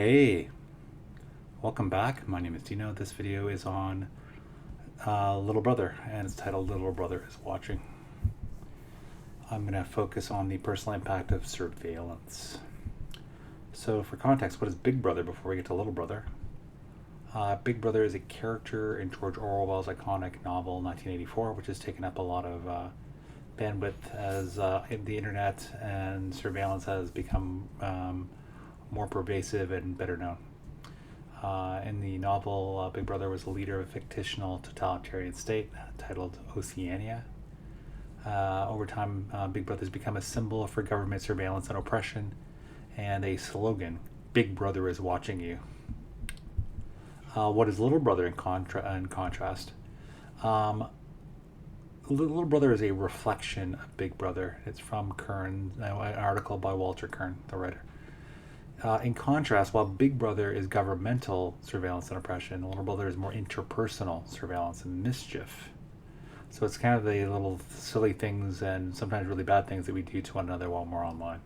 Hey, welcome back. My name is Dino. This video is on Little Brother, and it's titled Little Brother is Watching. I'm going to focus on the personal impact of surveillance. So, for context, what is Big Brother before we get to Little Brother? Big Brother is a character in George Orwell's iconic novel 1984, which has taken up a lot of bandwidth as the internet and surveillance has become more pervasive and better known. In the novel, Big Brother was the leader of a fictional totalitarian state titled Oceania. Over time, Big Brother has become a symbol for government surveillance and oppression, and a slogan, Big Brother is watching you. What is Little Brother in contrast? Little Brother is a reflection of Big Brother. It's from Kirn, an article by Walter Kirn, the writer. In contrast, while Big Brother is governmental surveillance and oppression, Little Brother is more interpersonal surveillance and mischief. So it's kind of the little silly things and sometimes really bad things that we do to one another while we're online.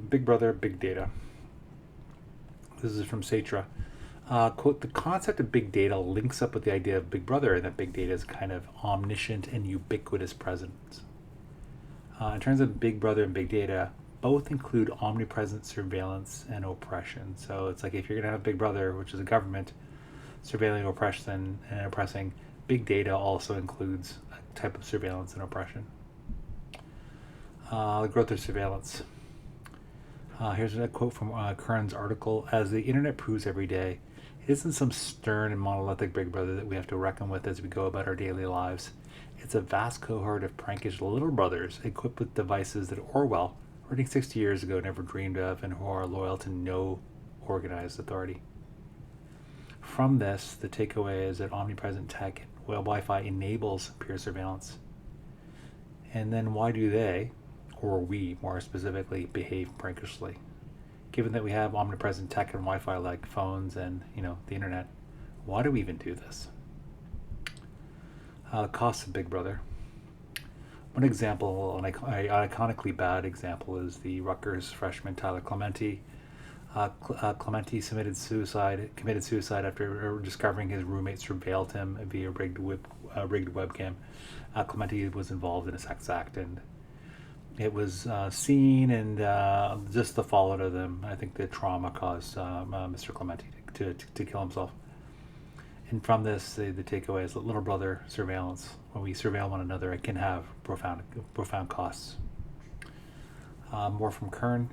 Big Brother, Big Data. This is from Satra. Quote, the concept of big data links up with the idea of Big Brother and that big data is kind of omniscient and ubiquitous presence. In terms of Big Brother and big data, both include omnipresent surveillance and oppression. So it's like if you're going to have Big Brother, which is a government surveilling oppression and oppressing, big data also includes a type of surveillance and oppression. The growth of surveillance. Here's a quote from Kern's article. As the internet proves every day, it isn't some stern and monolithic Big Brother that we have to reckon with as we go about our daily lives. It's a vast cohort of prankish little brothers equipped with devices that Orwell, writing 60 years ago, never dreamed of, and who are loyal to no organized authority. From this, the takeaway is that omnipresent tech, Wi-Fi, enables peer surveillance. And then why do they, or we more specifically, behave prankishly? Given that we have omnipresent tech and Wi-Fi like phones and the internet, why do we even do this? The cost of Big Brother. One example, an iconically bad example, is the Rutgers freshman Tyler Clementi. Clementi committed suicide after discovering his roommate surveilled him via rigged webcam. Clementi was involved in a sex act, and it was seen, and just the fallout of them, I think the trauma caused Mr. Clementi to kill himself. And from this, the takeaway is that Little Brother surveillance, when we surveil one another, it can have profound costs. More from Kern.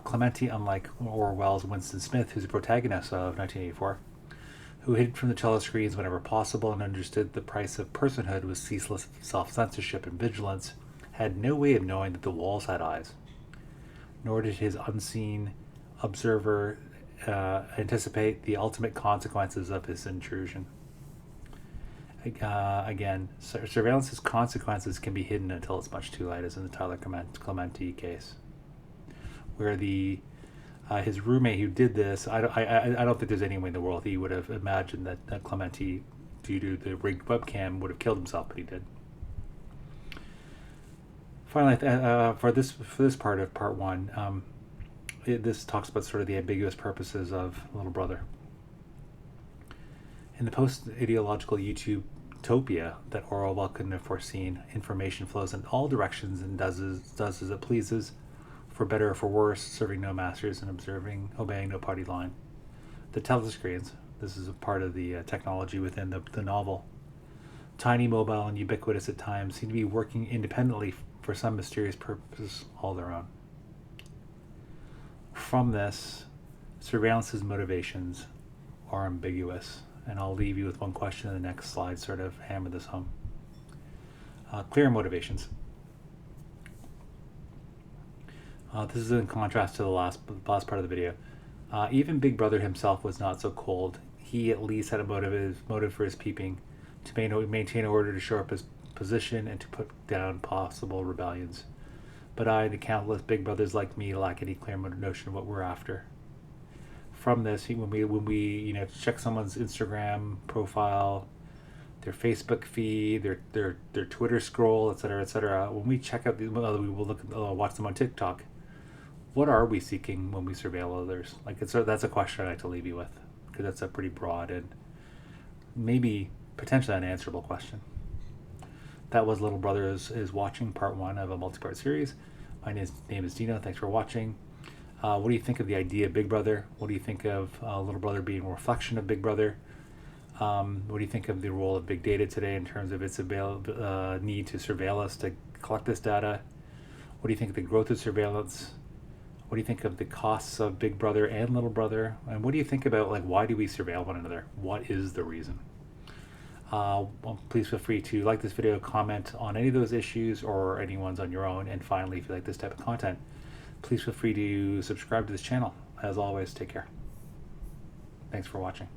Clementi, unlike Orwell's Winston Smith, who's the protagonist of 1984, who hid from the telescreens whenever possible and understood the price of personhood was ceaseless self-censorship and vigilance, had no way of knowing that the walls had eyes. Nor did his unseen observer anticipate the ultimate consequences of his intrusion. Again, surveillance's consequences can be hidden until it's much too late, as in the Tyler Clementi case, where his roommate who did this, I don't think there's any way in the world he would have imagined that Clementi, due to the rigged webcam, would have killed himself, but he did. Finally, for this part of part one, this talks about sort of the ambiguous purposes of Little Brother. In the post-ideological utopia that Orwell couldn't have foreseen, information flows in all directions and does as it pleases, for better or for worse, serving no masters and obeying no party line. The telescreens, this is a part of the technology within the novel, tiny, mobile, and ubiquitous at times, seem to be working independently for some mysterious purpose all their own. From this, surveillance's motivations are ambiguous, and I'll leave you with one question in the next slide, sort of hammer this home. Clear motivations. This is in contrast to the last part of the video. Even Big Brother himself was not so cold. He at least had a motive for his peeping, to maintain order, to shore up his position, and to put down possible rebellions. But I and the countless Big Brothers like me lack any clear notion of what we're after. From this, when we check someone's Instagram profile, their Facebook feed, their Twitter scroll, etc., when we check out we will watch them on TikTok. What are we seeking when we surveil others? Like, that's a question I'd like to leave you with, because that's a pretty broad and maybe potentially unanswerable question. That was Little Brother is Watching, part one of a multi-part series. My name is Dino. Thanks for watching. What do you think of the idea of Big Brother? What do you think of Little Brother being a reflection of Big Brother? What do you think of the role of big data today in terms of its need to surveil us, to collect this data? What do you think of the growth of surveillance? What do you think of the costs of Big Brother and Little Brother? And what do you think about, like, why do we surveil one another? What is the reason? Well, please feel free to like this video, comment on any of those issues or any ones on your own. And finally, if you like this type of content, please feel free to subscribe to this channel. As always, take care. Thanks for watching.